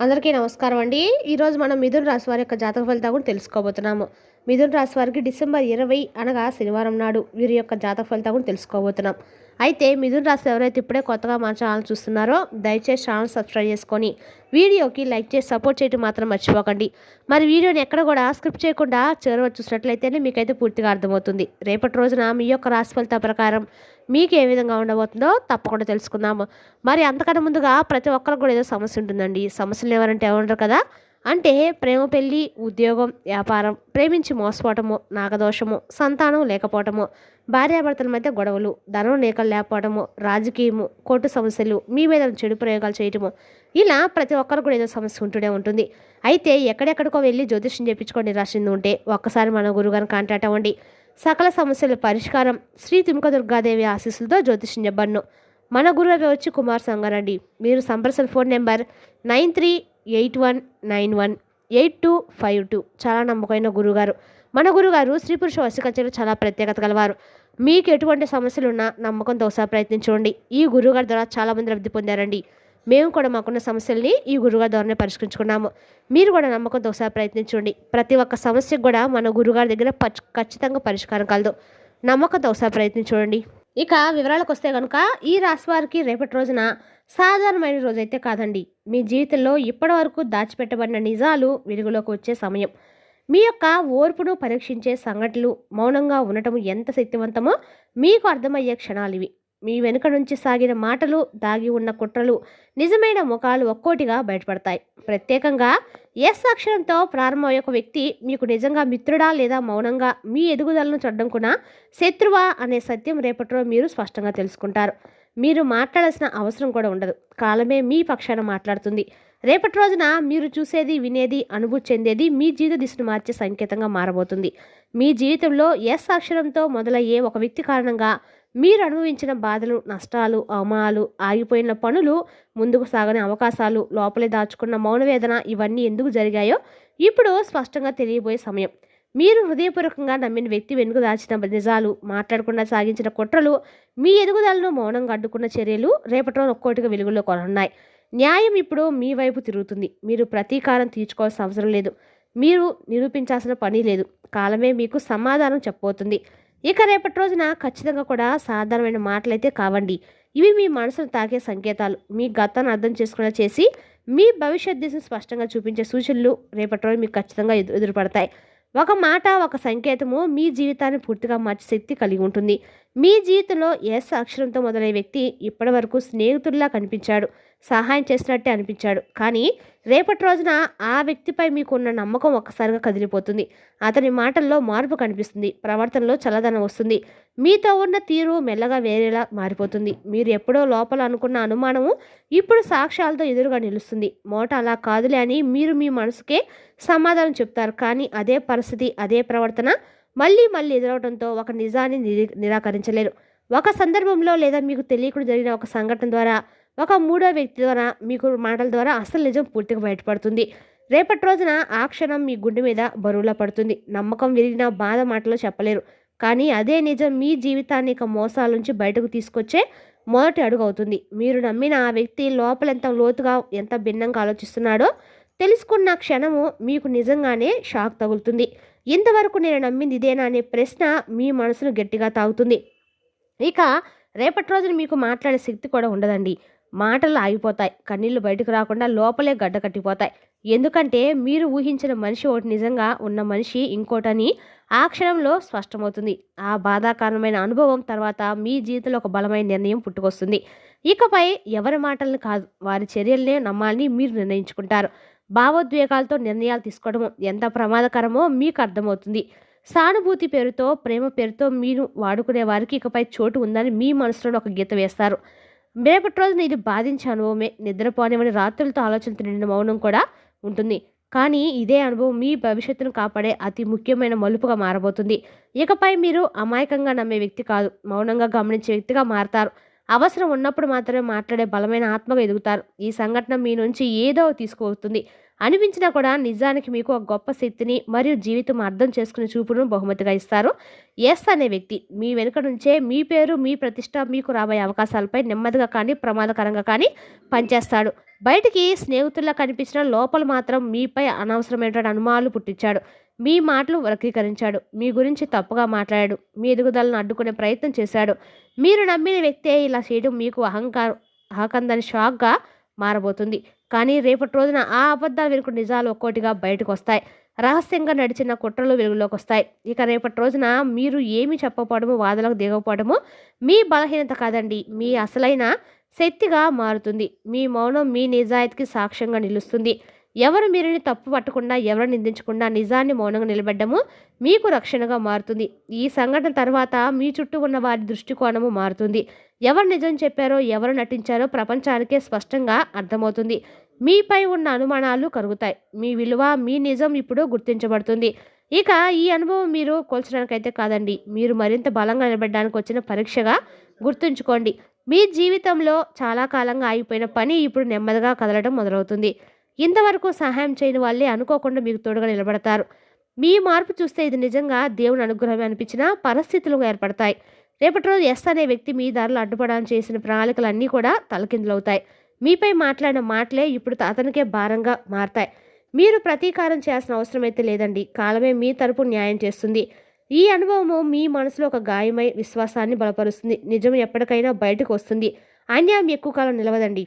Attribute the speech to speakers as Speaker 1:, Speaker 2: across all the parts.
Speaker 1: అందరికీ నమస్కారం అండి. ఈరోజు మనం మిథున రాశి వారి యొక్క జాతక ఫలితాలు కూడా తెలుసుకోబోతున్నాము. మిథున రాశి వారికి డిసెంబర్ 20 అనగా శనివారం నాడు వీరి యొక్క జాతక ఫలితాలు కూడా తెలుసుకోబోతున్నాం. అయితే మిథున రాశి ఎవరైతే ఇప్పుడే కొత్తగా మన ఛానల్ చూస్తున్నారో దయచేసి ఛానల్ సబ్స్క్రైబ్ చేసుకొని వీడియోకి లైక్ చేసి సపోర్ట్ చేయడం మాత్రం మర్చిపోకండి. మరి వీడియోని ఎక్కడ కూడా స్క్రిప్ట్ చేయకుండా చివరి చూసినట్లయితేనే మీకైతే పూర్తిగా అర్థమవుతుంది. రేపటి రోజున మీ యొక్క రాశి ఫలితాల ప్రకారం మీకు ఏ విధంగా ఉండబోతుందో తప్పకుండా తెలుసుకుందాము. మరి అంతకన్నా ముందుగా ప్రతి ఒక్కరికి కూడా ఏదో సమస్య ఉంటుందండి. సమస్యలు ఎవరంటే ఎవరుంటారు కదా, అంటే ప్రేమ, పెళ్ళి, ఉద్యోగం, వ్యాపారం, ప్రేమించి మోసపోవటము, నాగదోషము, సంతానం లేకపోవటము, భార్యాభర్తల మధ్య గొడవలు, ధనం లేకలు లేకపోవటము, రాజకీయము, కోర్టు సమస్యలు, మీ మీద చెడు ప్రయోగాలు చేయటము, ఇలా ప్రతి ఒక్కరు కూడా ఏదో సమస్య ఉంటూనే ఉంటుంది. అయితే ఎక్కడెక్కడికో వెళ్ళి జ్యోతిష్యం చేయించుకొని రాసింది ఉంటే ఒక్కసారి మన గురుగారిని కాంటాక్ట్ అవ్వండి. సకల సమస్యల పరిష్కారం శ్రీ తిముక దుర్గాదేవి ఆశీస్సులతో జ్యోతిష్యం చెప్పను. మన గురువు వచ్చి కుమార్ సంగారండి. మీరు సంప్రదించిన ఫోన్ నెంబర్ 9381918252. చాలా నమ్మకమైన గురుగారు. మన గురుగారు స్త్రీ పురుష వశీకరణలో చాలా ప్రత్యేకత గలవారు. మీకు ఎటువంటి సమస్యలు ఉన్నా నమ్మకంతో ఒకసారి ప్రయత్నించండి. ఈ గురుగారి ద్వారా చాలామంది లబ్ధి పొందారండి. మేము కూడా మాకున్న సమస్యల్ని ఈ గురుగారి ద్వారానే పరిష్కరించుకున్నాము. మీరు కూడా నమ్మకంతో ఒకసారి ప్రయత్నించండి. ప్రతి ఒక్క సమస్యకు కూడా మన గురుగారి దగ్గర ఖచ్చితంగా పరిష్కారం కలదు. నమ్మకంతో ఒకసారి ప్రయత్నించండి. ఇక వివరాలకు వస్తే కనుక ఈ రాశి వారికి రేపటి రోజున సాధారణమైన రోజు అయితే కాదండి. మీ జీవితంలో ఇప్పటి వరకు దాచిపెట్టబడిన నిజాలు వెలుగులోకి వచ్చే సమయం. మీ యొక్క ఓర్పును పరీక్షించే సంఘటనలు, మౌనంగా ఉండటం ఎంత శక్తివంతమో మీకు అర్థమయ్యే క్షణాలు ఇవి. మీ వెనుక నుంచి సాగిన మాటలు, దాగి ఉన్న కుట్రలు, నిజమైన ముఖాలు ఒక్కోటిగా బయటపడతాయి. ప్రత్యేకంగా ఎస్ అక్షరంతో ప్రారంభమయ్యే ఒక వ్యక్తి మీకు నిజంగా మిత్రుడా లేదా మౌనంగా మీ ఎదుగుదలను చడ్డంకున్న శత్రువా అనే సత్యం రేపటిలో మీరు స్పష్టంగా తెలుసుకుంటారు. మీరు మాట్లాడాల్సిన అవసరం కూడా ఉండదు. కాలమే మీ పక్షాన మాట్లాడుతుంది. రేపటి రోజున మీరు చూసేది, వినేది, అనుభూతి చెందేది మీ జీవిత దిశను మార్చే సంకేతంగా మారబోతుంది. మీ జీవితంలో ఎస్ అక్షరంతో మొదలయ్యే ఒక వ్యక్తి కారణంగా మీరు అనుభవించిన బాధలు, నష్టాలు, అవమానాలు, ఆగిపోయిన పనులు, ముందుకు సాగని అవకాశాలు, లోపలే దాచుకున్న మౌనవేదన ఇవన్నీ ఎందుకు జరిగాయో ఇప్పుడు స్పష్టంగా తెలియబోయే సమయం. మీరు హృదయపూర్వకంగా నమ్మిన వ్యక్తి వెనుక దాచిన నిజాలు, మాట్లాడకుండా సాగించిన కుట్రలు, మీ ఎదుగుదలను మౌనంగా అడ్డుకున్న చర్యలు రేపటి రోజు ఒక్కోటిగా వెలుగులో కొనున్నాయి. న్యాయం ఇప్పుడు మీ వైపు తిరుగుతుంది. మీరు ప్రతీకారం తీర్చుకోవాల్సిన అవసరం లేదు. మీరు నిరూపించాల్సిన పని లేదు. కాలమే మీకు సమాధానం చెప్పబోతుంది. ఇక రేపటి రోజున ఖచ్చితంగా కూడా సాధారణమైన మాటలైతే కావండి. ఇవి మీ మనసును తాకే సంకేతాలు. మీ గతాన్ని అర్థం చేసుకునేలా చేసి మీ భవిష్యత్ దిశను స్పష్టంగా చూపించే సూచనలు రేపటి రోజు మీకు ఖచ్చితంగా ఎదురుపడతాయి. ఒక మాట, ఒక సంకేతము మీ జీవితాన్ని పూర్తిగా మార్చే శక్తి కలిగి ఉంటుంది. మీ జీవితంలో ఎస్ అక్షరంతో మొదలయ్యే వ్యక్తి ఇప్పటి వరకు స్నేహితుల్లా కనిపించాడు, సహాయం చేసినట్టే అనిపించాడు. కానీ రేపటి రోజున ఆ వ్యక్తిపై మీకున్న నమ్మకం ఒక్కసారిగా కదిలిపోతుంది. అతని మాటల్లో మార్పు కనిపిస్తుంది, ప్రవర్తనలో చల్లదనం వస్తుంది. మీతో ఉన్న తీరు మెల్లగా వేరేలా మారిపోతుంది. మీరు ఎప్పుడో లోపల అనుకున్న అనుమానము ఇప్పుడు సాక్ష్యాలతో ఎదురుగా నిలుస్తుంది. మోట అలా కాదులే అని మీరు మీ మనసుకే సమాధానం చెప్తారు. కానీ అదే పరిస్థితి, అదే ప్రవర్తన మళ్ళీ మళ్ళీ ఎదురవడంతో ఒక నిజాన్ని నిరాకరించలేరు. ఒక సందర్భంలో లేదా మీకు తెలియకుండా జరిగిన ఒక సంఘటన ద్వారా, ఒక మూడో వ్యక్తి ద్వారా, మీకు మాటల ద్వారా అసలు నిజం పూర్తిగా బయటపడుతుంది. రేపటి రోజున ఆ క్షణం మీ గుండె మీద బరువులా పడుతుంది. నమ్మకం విరిగిన బాధ మాటలో చెప్పలేరు. కానీ అదే నిజం మీ జీవితాన్ని ఇక మోసాల నుంచి బయటకు తీసుకొచ్చే మొదటి అడుగు అవుతుంది. మీరు నమ్మిన ఆ వ్యక్తి లోపల ఎంత లోతుగా, ఎంత భిన్నంగా ఆలోచిస్తున్నాడో తెలుసుకున్న క్షణము మీకు నిజంగానే షాక్ తగులుతుంది. ఇంతవరకు నేను నమ్మింది ఇదేనా అనే ప్రశ్న మీ మనసును గట్టిగా తాగుతుంది. ఇక రేపటి రోజున మీకు మాట్లాడే శక్తి కూడా ఉండదండి. మాటలు ఆగిపోతాయి. కన్నీళ్లు బయటకు రాకుండా లోపలే గడ్డ కట్టిపోతాయి. ఎందుకంటే మీరు ఊహించిన మనిషి ఒకటి, నిజంగా ఉన్న మనిషి ఇంకోటని ఆ క్షణంలో స్పష్టమవుతుంది. ఆ బాధాకరమైన అనుభవం తర్వాత మీ జీవితంలో ఒక బలమైన నిర్ణయం పుట్టుకొస్తుంది. ఇకపై ఎవరి మాటలను కాదు, వారి చర్యలనే నమ్మాలని మీరు నిర్ణయించుకుంటారు. భావోద్వేగాలతో నిర్ణయాలు తీసుకోవడం ఎంత ప్రమాదకరమో మీకు అర్థమవుతుంది. సానుభూతి పేరుతో, ప్రేమ పేరుతో మీరు వాడుకునే వారికి ఇకపై చోటు ఉందని మీ మనసులో ఒక గీత వేస్తారు. రేపటి రోజున ఇది బాధించే అనుభవమే. నిద్రపోనివని రాత్రులతో ఆలోచనతో నిండిన మౌనం కూడా ఉంటుంది. కానీ ఇదే అనుభవం మీ భవిష్యత్తును కాపాడే అతి ముఖ్యమైన మలుపుగా మారబోతుంది. ఇకపై మీరు అమాయకంగా నమ్మే వ్యక్తి కాదు, మౌనంగా గమనించే వ్యక్తిగా మారతారు. అవసరం ఉన్నప్పుడు మాత్రమే మాట్లాడే బలమైన ఆత్మగా ఎదుగుతారు. ఈ సంఘటన మీ నుంచి ఏదో తీసుకువస్తుంది. అనిపించినా కూడా నిజానికి మీకు ఒక గొప్ప శక్తిని మరియు జీవితం అర్థం చేసుకునే చూపును బహుమతిగా ఇస్తారు. ఎస్ అనే వ్యక్తి మీ వెనుక నుంచే మీ పేరు, మీ ప్రతిష్ట, మీకు రాబోయే అవకాశాలపై నెమ్మదిగా కానీ ప్రమాదకరంగా కానీ పనిచేస్తాడు. బయటికి స్నేహితుల్లా కనిపించిన లోపల మాత్రం మీపై అనవసరమైనటువంటి అనుమానాలు పుట్టించాడు. మీ మాటలు వర్గీకరించాడు. మీ గురించి తప్పుగా మాట్లాడాడు. మీ ఎదుగుదలను అడ్డుకునే ప్రయత్నం చేశాడు. మీరు నమ్మిన వ్యక్తే ఇలా చేయడం మీకు అహంకందని షాక్గా మారబోతుంది. కానీ రేపటి రోజున ఆ అబద్ధాలు వెనుక నిజాలు ఒక్కోటిగా బయటకు వస్తాయి. రహస్యంగా నడిచిన కుట్రలు వెలుగులోకి వస్తాయి. ఇక రేపటి రోజున మీరు ఏమి చెప్పకపోవడము, వాదనలకు దిగకపోవడము మీ బలహీనత కాదండి, మీ అసలైన శక్తిగా మారుతుంది. మీ మౌనం మీ నిజాయితీకి సాక్ష్యంగా నిలుస్తుంది. ఎవరు మీరుని తప్పు పట్టకుండా, ఎవరు నిందించకుండా నిజాన్ని మౌనంగా నిలబెట్టడము మీకు రక్షణగా మారుతుంది. ఈ సంఘటన తర్వాత మీ చుట్టూ ఉన్న వారి దృష్టికోణము మారుతుంది. ఎవరు నిజం చెప్పారో, ఎవరు నటించారో ప్రపంచానికే స్పష్టంగా అర్థమవుతుంది. మీపై ఉన్న అనుమానాలు కరుగుతాయి. మీ విలువ, మీ నిజం ఇప్పుడు గుర్తించబడుతుంది. ఇక ఈ అనుభవం మీరు కోల్చడానికైతే కాదండి, మీరు మరింత బలంగా నిలబడడానికి వచ్చిన పరీక్షగా గుర్తుంచుకోండి. మీ జీవితంలో చాలా కాలంగా ఆగిపోయిన పని ఇప్పుడు నెమ్మదిగా కదలడం మొదలవుతుంది. ఇంతవరకు సహాయం చేయని వాళ్ళే అనుకోకుండా మీకు తోడుగా నిలబడతారు. మీ మార్పు చూస్తే ఇది నిజంగా దేవుని అనుగ్రహం అనిపించిన పరిస్థితులు ఏర్పడతాయి. రేపటి రోజు ఎస్ అనే వ్యక్తి మీ దారిలో అడ్డుపడాలని చేసిన ప్రణాళికలన్నీ కూడా తలకిందులవుతాయి. మీపై మాట్లాడిన మాటలే ఇప్పుడు అతనికే భారంగా మారతాయి. మీరు ప్రతీకారం చేయాల్సిన అవసరం అయితే లేదండి, కాలమే మీ తరపు న్యాయం చేస్తుంది. ఈ అనుభవము మీ మనసులో ఒక గాయమై విశ్వాసాన్ని బలపరుస్తుంది. నిజం ఎప్పటికైనా బయటకు వస్తుంది. అన్యాయం ఎక్కువ కాలం నిలవదండి.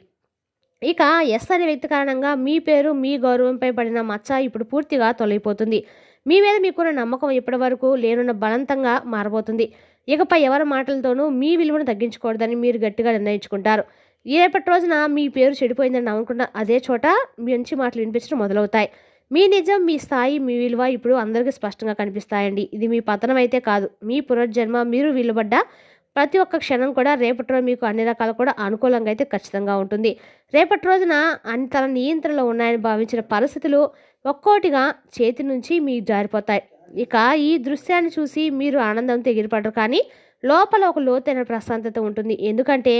Speaker 1: ఇక ఎస్ అనే వ్యక్తి కారణంగా మీ పేరు, మీ గౌరవంపై పడిన మచ్చ ఇప్పుడు పూర్తిగా తొలగిపోతుంది. మీ మీద మీకున్న నమ్మకం ఇప్పటి వరకు లేనున్న బలవంతంగా మారబోతుంది. ఇకపై ఎవరి మాటలతోనూ మీ విలువను తగ్గించకూడదని మీరు గట్టిగా నిర్ణయించుకుంటారు. రేపటి రోజున మీ పేరు చెడిపోయిందని అనుకున్న అదే చోట మంచి మాటలు వినిపించడం మొదలవుతాయి. మీ నిజం, మీ స్థాయి, మీ విలువ ఇప్పుడు అందరికీ స్పష్టంగా కనిపిస్తాయండి. ఇది మీ పతనం అయితే కాదు, మీ పునర్జన్మ. మీరు విలువడ్డ ప్రతి ఒక్క క్షణం కూడా రేపటి రోజు మీకు అన్ని రకాలు కూడా అనుకూలంగా అయితే ఖచ్చితంగా ఉంటుంది. రేపటి రోజున తన నియంత్రణలో ఉన్నాయని భావించిన పరిస్థితులు ఒక్కోటిగా చేతి నుంచి మీకు జారిపోతాయి. ఇక ఈ దృశ్యాన్ని చూసి మీరు ఆనందంతో ఎగిరిపడరు, కానీ లోపల ఒక లోతైన ప్రశాంతత ఉంటుంది. ఎందుకంటే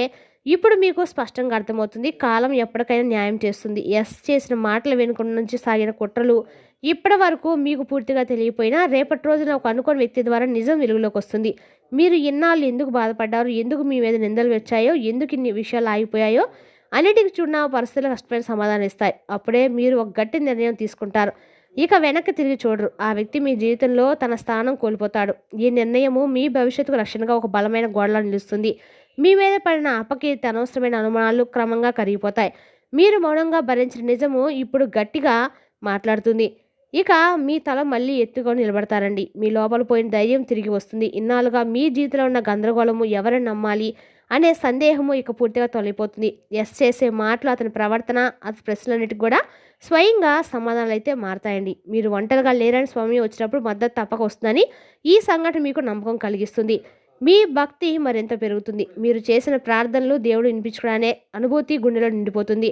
Speaker 1: ఇప్పుడు మీకు స్పష్టంగా అర్థమవుతుంది, కాలం ఎప్పటికైనా న్యాయం చేస్తుంది. ఎస్ చేసిన మాటల వెనుక నుంచి సాగిన కుట్రలు ఇప్పటి వరకు మీకు పూర్తిగా తెలియపోయినా రేపటి రోజున ఒక అనుకోని వ్యక్తి ద్వారా నిజం వెలుగులోకి వస్తుంది. మీరు ఇన్నాళ్ళు ఎందుకు బాధపడ్డారు, ఎందుకు మీ మీద నిందలు వచ్చాయో, ఎందుకు ఇన్ని విషయాలు ఆగిపోయాయో అన్నిటికి చూడ పరిస్థితులు కష్టమైన సమాధానం ఇస్తాయి. అప్పుడే మీరు ఒక గట్టి నిర్ణయం తీసుకుంటారు. ఇక వెనక్కి తిరిగి చూడరు. ఆ వ్యక్తి మీ జీవితంలో తన స్థానం కోల్పోతాడు. ఈ నిర్ణయము మీ భవిష్యత్తుకు రక్షణగా ఒక బలమైన గోడలా నిలుస్తుంది. మీ మీద పడిన అపకీర్తి, అనవసరమైన అనుమానాలు క్రమంగా కరిగిపోతాయి. మీరు మౌనంగా భరించిన నిజము ఇప్పుడు గట్టిగా మాట్లాడుతుంది. ఇక మీ తల మళ్ళీ ఎత్తుకొని నిలబడతారండి. మీ లోపల పోయిన ధైర్యం తిరిగి వస్తుంది. ఇన్నాళ్ళుగా మీ జీవితంలో ఉన్న గందరగోళము, ఎవరిని నమ్మాలి అనే సందేహము ఇక పూర్తిగా తొలగిపోతుంది. ఎస్ చేసే మాటలు, అతని ప్రవర్తన, అతని ప్రశ్నలన్నిటికి కూడా స్వయంగా సమాధానాలు అయితే మారతాయండి. మీరు ఒంటరిగా లేరని సమయం వచ్చినప్పుడు మద్దతు తప్పక వస్తుందని ఈ సంఘటన మీకు నమ్మకం కలిగిస్తుంది. మీ భక్తి మరింత పెరుగుతుంది. మీరు చేసిన ప్రార్థనలు దేవుడు వినిపించుకునే అనుభూతి గుండెలో నిండిపోతుంది.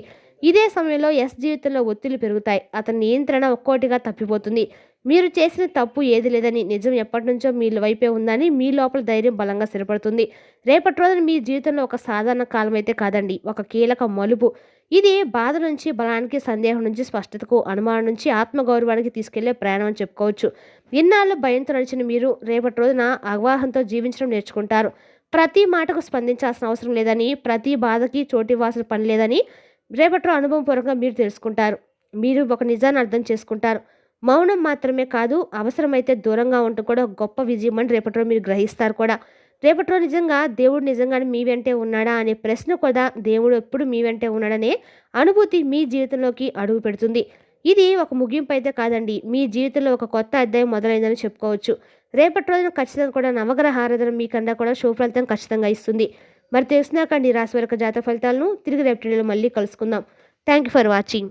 Speaker 1: ఇదే సమయంలో ఎస్ జీవితంలో ఒత్తిళ్లు పెరుగుతాయి. అతని నియంత్రణ ఒక్కోటిగా తప్పిపోతుంది. మీరు చేసిన తప్పు ఏది లేదని, నిజం ఎప్పటి నుంచో మీ వైపే ఉందని మీ లోపల ధైర్యం బలంగా స్థిరపడుతుంది. రేపటి రోజున మీ జీవితంలో ఒక సాధారణ కాలం అయితే కాదండి, ఒక కీలక మలుపు. ఇది బాధ నుంచి బలానికి, సందేహం నుంచి స్పష్టతకు, అనుమానం నుంచి ఆత్మగౌరవానికి తీసుకెళ్లే ప్రయాణం అని చెప్పుకోవచ్చు. ఇన్నాళ్ళు భయంతో నడిచిన మీరు రేపటి రోజున అవగాహనతో జీవించడం నేర్చుకుంటారు. ప్రతి మాటకు స్పందించాల్సిన అవసరం లేదని, ప్రతి బాధకి చోటివ్వాల్సిన పని లేదని రేపటిలో అనుభవపూర్వకంగా మీరు తెలుసుకుంటారు. మీరు ఒక నిజాన్ని అర్థం చేసుకుంటారు. మౌనం మాత్రమే కాదు, అవసరమైతే దూరంగా ఉండటం కూడా ఒక గొప్ప విజయం అని రేపటిలో మీరు గ్రహిస్తారు కూడా. రేపటిలో నిజంగా దేవుడు నిజంగానే మీ వెంటే ఉన్నాడా అనే ప్రశ్న కూడా, దేవుడు ఎప్పుడు మీ వెంటే ఉన్నాడనే అనుభూతి మీ జీవితంలోకి అడుగు పెడుతుంది. ఇది ఒక ముగింపు అయితే కాదండి, మీ జీవితంలో ఒక కొత్త అధ్యాయం మొదలైందని చెప్పుకోవచ్చు. రేపటి రోజున ఖచ్చితంగా కూడా నవగ్రహ ఆరాధన మీకన్నా కూడా శుభఫలితం ఖచ్చితంగా ఇస్తుంది. మరి తెలిసినాకండి రాశి వరకు జాతక ఫలితాలను తిరిగి రేపటి మళ్ళీ కలుసుకుందాం. Thank you for watching.